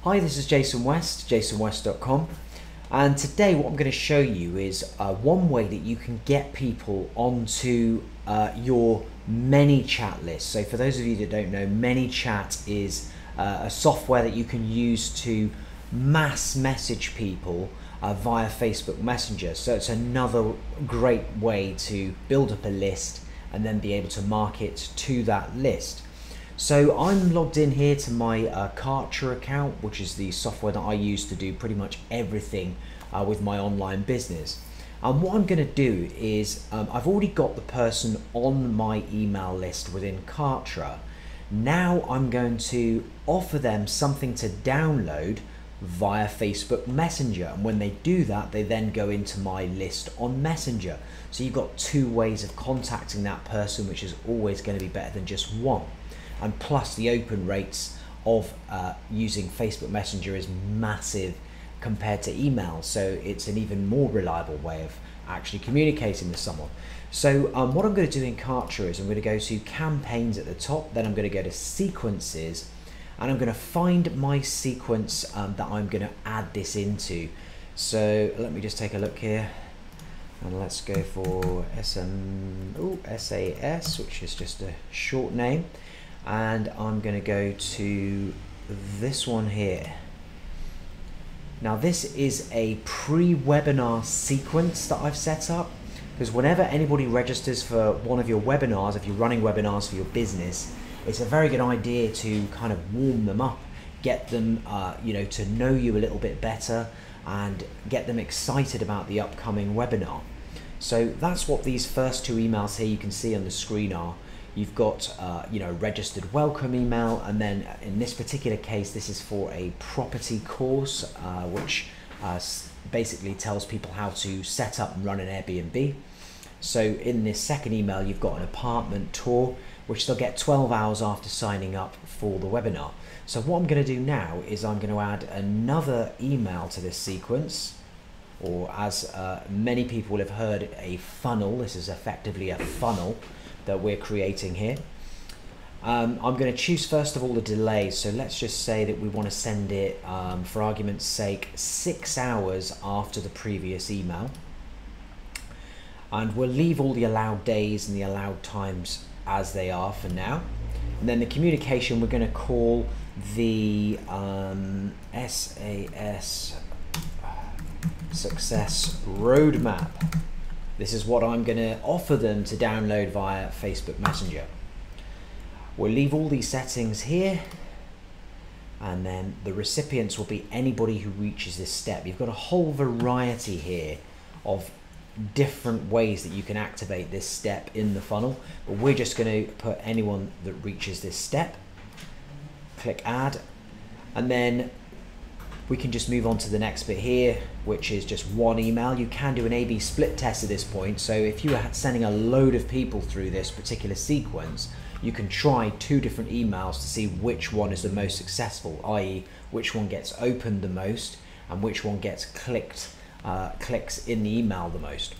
Hi, this is Jason West, jasonwest.com, and today what I'm going to show you is one way that you can get people onto your ManyChat list. So for those of you that don't know, ManyChat is a software that you can use to mass message people via Facebook Messenger. So it's another great way to build up a list and then be able to market to that list. So I'm logged in here to my Kartra account, which is the software that I use to do pretty much everything with my online business. And what I'm going to do is I've already got the person on my email list within Kartra. Now I'm going to offer them something to download via Facebook Messenger, and when they do that, they then go into my list on Messenger. So you've got two ways of contacting that person, which is always going to be better than just one. And plus the open rates of using Facebook Messenger is massive compared to email, so it's an even more reliable way of actually communicating with someone. So what I'm going to do in Kartra is I'm going to go to campaigns at the top, then I'm going to go to sequences, and I'm going to find my sequence that I'm going to add this into. So let me just take a look here, and let's go for SAS, which is just a short name. And I'm going to go to this one here. Now this is a pre-webinar sequence that I've set up, because whenever anybody registers for one of your webinars, if you're running webinars for your business, it's a very good idea to kind of warm them up, get them to know you a little bit better and get them excited about the upcoming webinar. So that's what these first two emails here you can see on the screen are. You've got registered welcome email, and then in this particular case this is for a property course which basically tells people how to set up and run an Airbnb. So in this second email you've got an apartment tour which they'll get 12 hours after signing up for the webinar. So what I'm going to do now is I'm going to add another email to this sequence, or as many people have heard, a funnel. This is effectively a funnel that we're creating here. I'm going to choose first of all the delay. So let's just say that we want to send it, for argument's sake, 6 hours after the previous email. And we'll leave all the allowed days and the allowed times as they are for now. And then the communication we're going to call the SAS Success Roadmap. This is what I'm going to offer them to download via Facebook Messenger. We'll leave all these settings here, and then the recipients will be anybody who reaches this step. You've got a whole variety here of different ways that you can activate this step in the funnel, but we're just going to put anyone that reaches this step. Click add, and then we can just move on to the next bit here, which is just one email. You can do an A/B split test at this point. So if you are sending a load of people through this particular sequence, you can try two different emails to see which one is the most successful, i.e. which one gets opened the most and which one gets clicks in the email the most.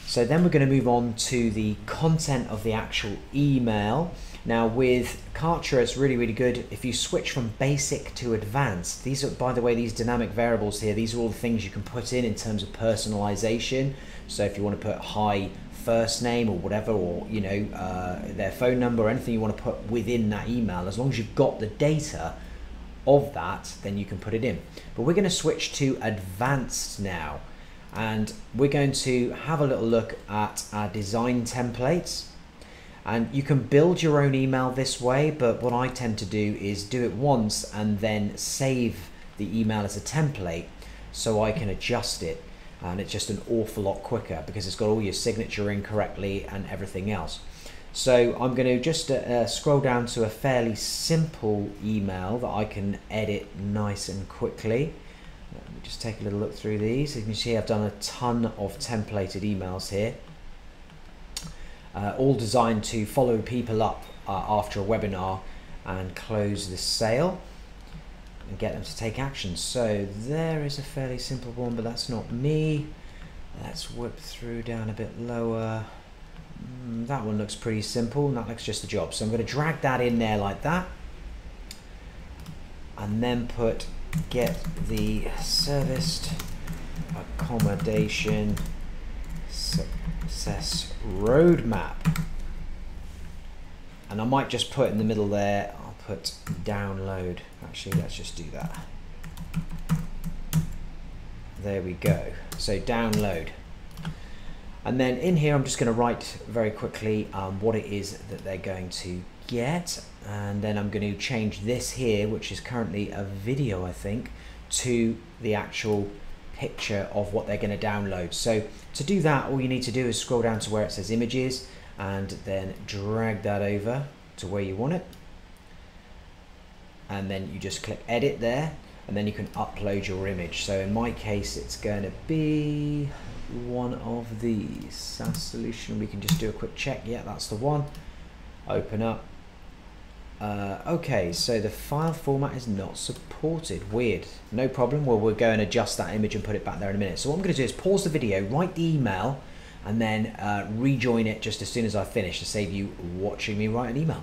So then we're going to move on to the content of the actual email. Now with Kartra, it's really good if you switch from basic to advanced. These are, by the way, these dynamic variables here, these are all the things you can put in terms of personalization. So if you want to put hi first name or whatever, or their phone number or anything you want to put within that email, as long as you've got the data of that, then you can put it in. But we're going to switch to advanced now, and we're going to have a little look at our design templates. And you can build your own email this way, but what I tend to do is do it once and then save the email as a template so I can adjust it, and it's just an awful lot quicker because it's got all your signature in correctly and everything else. So I'm going to just scroll down to a fairly simple email that I can edit nice and quickly. Let me just take a little look through these. You can see I've done a ton of templated emails here. All designed to follow people up after a webinar and close the sale and get them to take action. So there is a fairly simple one, but that's not me. Let's whip through down a bit lower. That one looks pretty simple, and that looks just the job. So I'm going to drag that in there like that. and then put get the serviced accommodation success roadmap. And I might just put in the middle there, I'll put download. Actually, let's just do that. There we go. So download. And then in here, I'm just going to write very quickly what it is that they're going to get. And then I'm going to change this here, which is currently a video, I think, to the actual picture of what they're going to download. So to do that, all you need to do is scroll down to where it says images and then drag that over to where you want it. And then you just click edit there, and then you can upload your image. So in my case, it's going to be one of these. SaaS solution, we can just do a quick check. Yeah, that's the one. Open up. Okay, so the file format is not supported. Weird. No problem. Well, we'll go and adjust that image and put it back there in a minute. So what I'm going to do is pause the video, write the email, and then rejoin it just as soon as I finish to save you watching me write an email.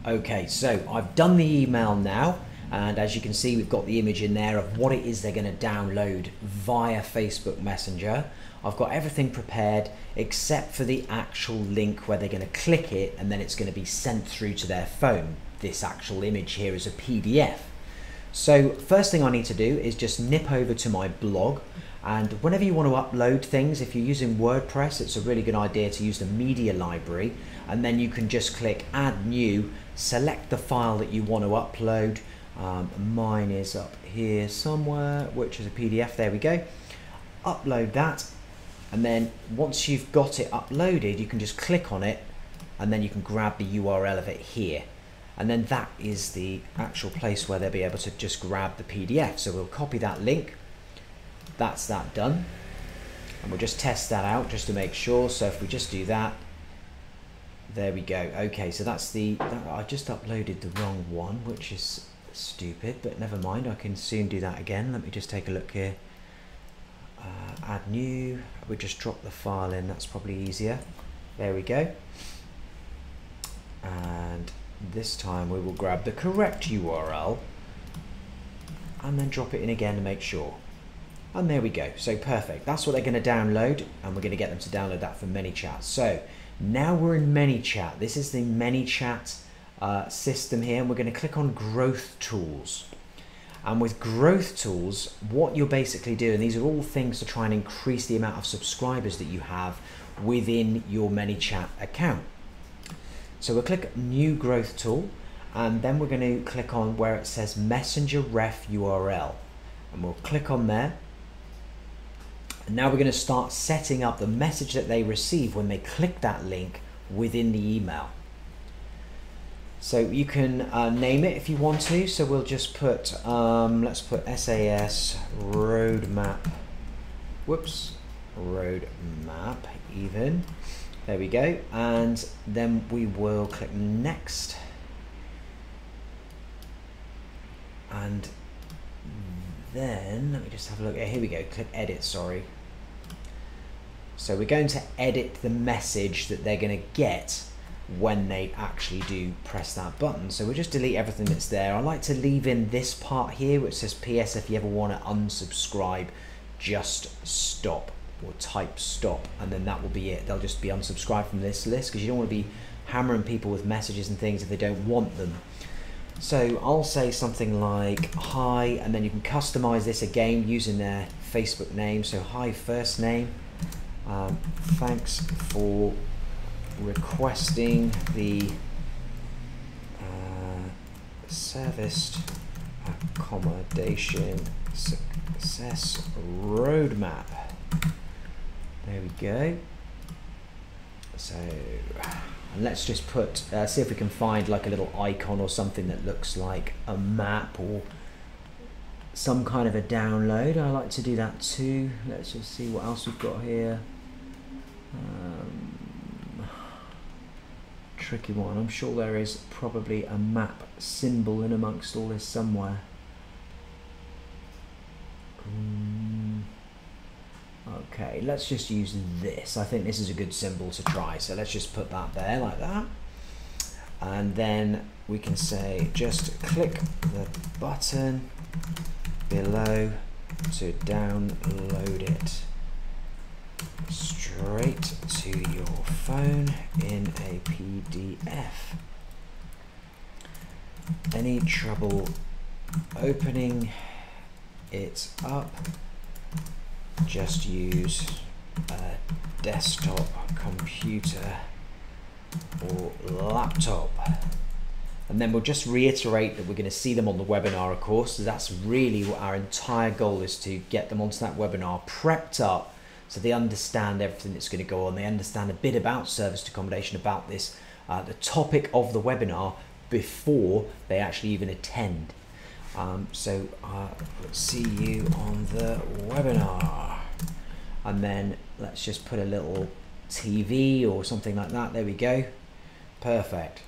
Okay, so I've done the email now, and as you can see, we've got the image in there of what it is they're going to download via Facebook Messenger. I've got everything prepared except for the actual link where they're going to click it and then it's going to be sent through to their phone. This actual image here is a PDF. So first thing I need to do is just nip over to my blog, and whenever you want to upload things, if you're using WordPress, it's a really good idea to use the media library, and then you can just click add new, select the file that you want to upload. Mine is up here somewhere, which is a PDF. There we go. Upload that, and then once you've got it uploaded, you can just click on it and then you can grab the URL of it here, and then that is the actual place where they'll be able to just grab the PDF. So we'll copy that link. That's that done, and we'll just test that out just to make sure. So if we just do that, there we go. Okay, so that's I just uploaded the wrong one, which is stupid, but never mind, I can soon do that again. Let me just take a look here. Add new, we just drop the file in, that's probably easier. There we go. And this time we will grab the correct URL and then drop it in again to make sure. And there we go. So perfect. That's what they're going to download, and we're going to get them to download that from ManyChat. So now we're in ManyChat. This is the ManyChat system here, and we're going to click on Growth Tools. And with Growth Tools, what you're basically doing, these are all things to try and increase the amount of subscribers that you have within your ManyChat account. So we'll click New Growth Tool, and then we're going to click on where it says Messenger Ref URL, and we'll click on there. And now we're going to start setting up the message that they receive when they click that link within the email. So you can name it if you want to. So we'll just put, let's put SAS roadmap, whoops, roadmap even. There we go. And then we will click next. And then let me just have a look. Here we go. Click edit, sorry. So we're going to edit the message that they're going to get when they actually do press that button. So we'll just delete everything that's there. I like to leave in this part here which says PS, if you ever want to unsubscribe, just stop, or type stop, and then that will be it. They'll just be unsubscribed from this list, because you don't want to be hammering people with messages and things if they don't want them. So I'll say something like hi, and then you can customize this again using their Facebook name. So hi first name, thanks for requesting the serviced accommodation success roadmap. There we go. So, and let's just put, see if we can find like a little icon or something that looks like a map or some kind of a download. I like to do that too. Let's just see what else we've got here. Tricky one. I'm sure there is probably a map symbol in amongst all this somewhere. Okay, let's just use this. I think this is a good symbol to try, so let's just put that there like that. and then we can say just click the button below to download it straight to your phone in a PDF. Any trouble opening it up, just use a desktop computer or laptop. And then we'll just reiterate that we're going to see them on the webinar, of course. So that's really what our entire goal is, to get them onto that webinar prepped up so they understand everything that's going to go on. They understand a bit about serviced accommodation, about this, the topic of the webinar, before they actually even attend. So let's see you on the webinar. And then let's just put a little TV or something like that. There we go. Perfect.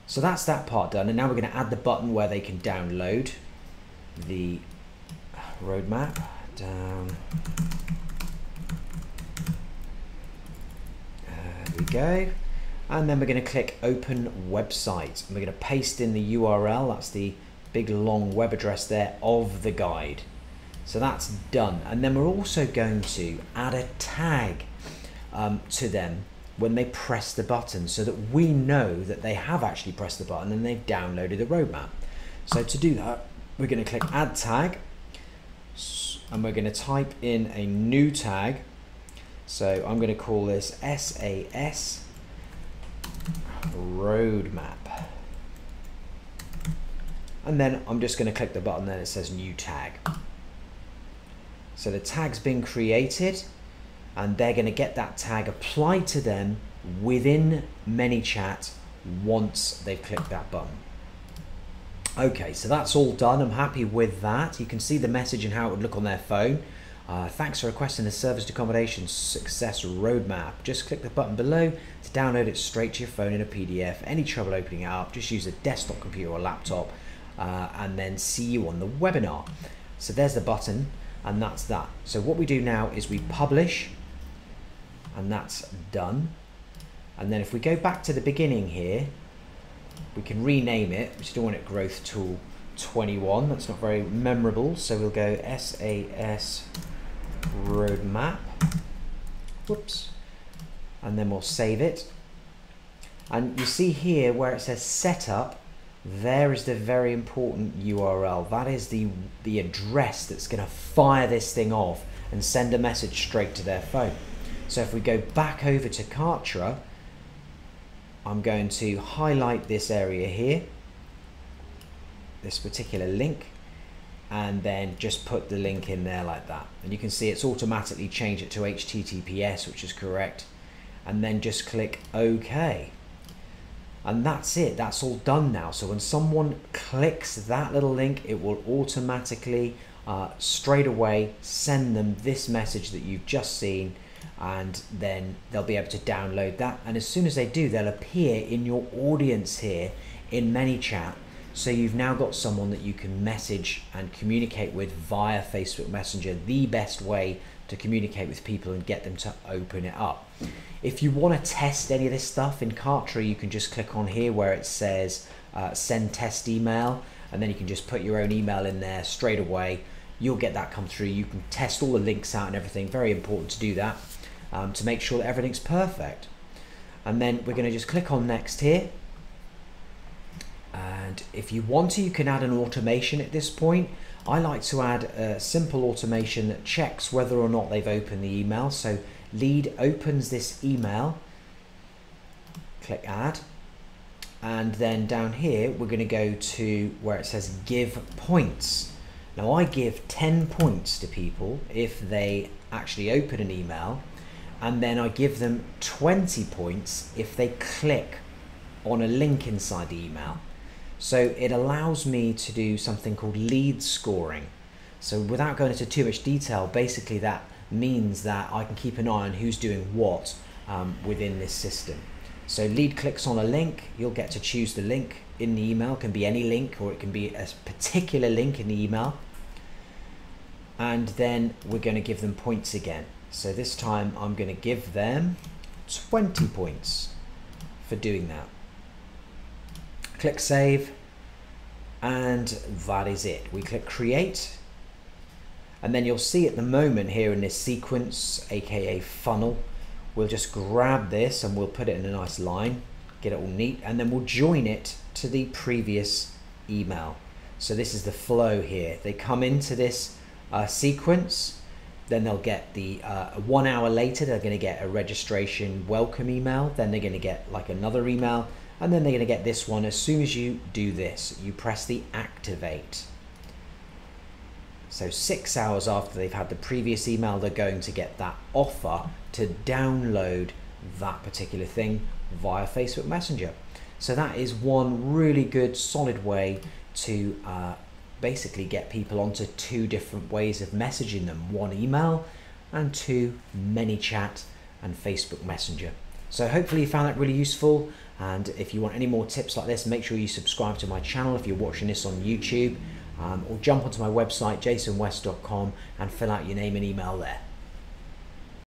So that's that part done, and now we're going to add the button where they can download the roadmap. There we go. And then we're going to click open website, and we're going to paste in the URL, that's the big long web address there, of the guide. So that's done. And then we're also going to add a tag to them when they press the button, so that we know that they have actually pressed the button and they've downloaded the roadmap. So to do that, we're going to click add tag, and we're going to type in a new tag. So I'm going to call this SAS roadmap, and then I'm just going to click the button there that says new tag. So the tag's been created, and they're going to get that tag applied to them within ManyChat once they've clicked that button. Okay, so that's all done. I'm happy with that. You can see the message and how it would look on their phone. Thanks for requesting the serviced accommodation success roadmap. Just click the button below to download it straight to your phone in a PDF. Any trouble opening it up, just use a desktop computer or laptop, and then see you on the webinar. So there's the button, and that's that. So what we do now is we publish, and that's done. And then if we go back to the beginning here, we can rename it. We still want it Growth Tool 21. That's not very memorable, so we'll go SAS roadmap. Whoops. And then we'll save it. And you see here where it says setup, there is the very important URL. That is the address that's going to fire this thing off and send a message straight to their phone. So if we go back over to Kartra, I'm going to highlight this area here, this particular link, and then just put the link in there like that. And you can see it's automatically changed it to HTTPS, which is correct. And then just click OK. And that's it, that's all done now. So when someone clicks that little link, it will automatically straight away send them this message that you've just seen, and then they'll be able to download that. And as soon as they do, they'll appear in your audience here in ManyChat. So you've now got someone that you can message and communicate with via Facebook Messenger, the best way to communicate with people and get them to open it up. If you want to test any of this stuff in Kartra, you can just click on here where it says send test email, and then you can just put your own email in there straight away. You'll get that come through. You can test all the links out and everything. Very important to do that to make sure that everything's perfect. And then we're going to just click on next here. And if you want to, you can add an automation at this point. I like to add a simple automation that checks whether or not they've opened the email. So Lead opens this email, click add, and then down here we're going to go to where it says give points. Now I give 10 points to people if they actually open an email, and then I give them 20 points if they click on a link inside the email. So it allows me to do something called lead scoring. So without going into too much detail, basically that means that I can keep an eye on who's doing what within this system. So lead clicks on a link, you'll get to choose the link in the email. It can be any link, or it can be a particular link in the email. And then we're going to give them points again. So this time I'm going to give them 20 points for doing that. click save, and that is it. We click create, and then you'll see at the moment here in this sequence, aka funnel, we'll just grab this and we'll put it in a nice line, get it all neat, and then we'll join it to the previous email. So this is the flow here. They come into this sequence, then they'll get the 1 hour later, they're going to get a registration welcome email, then they're going to get like another email, and then they're going to get this one. As soon as you do this, you press the activate. So 6 hours after they've had the previous email, they're going to get that offer to download that particular thing via Facebook Messenger. So that is one really good solid way to basically get people onto 2 different ways of messaging them: 1 email and 2 ManyChat and Facebook Messenger. So hopefully you found that really useful, and if you want any more tips like this, make sure you subscribe to my channel if you're watching this on YouTube, or jump onto my website jasonwest.com and fill out your name and email there.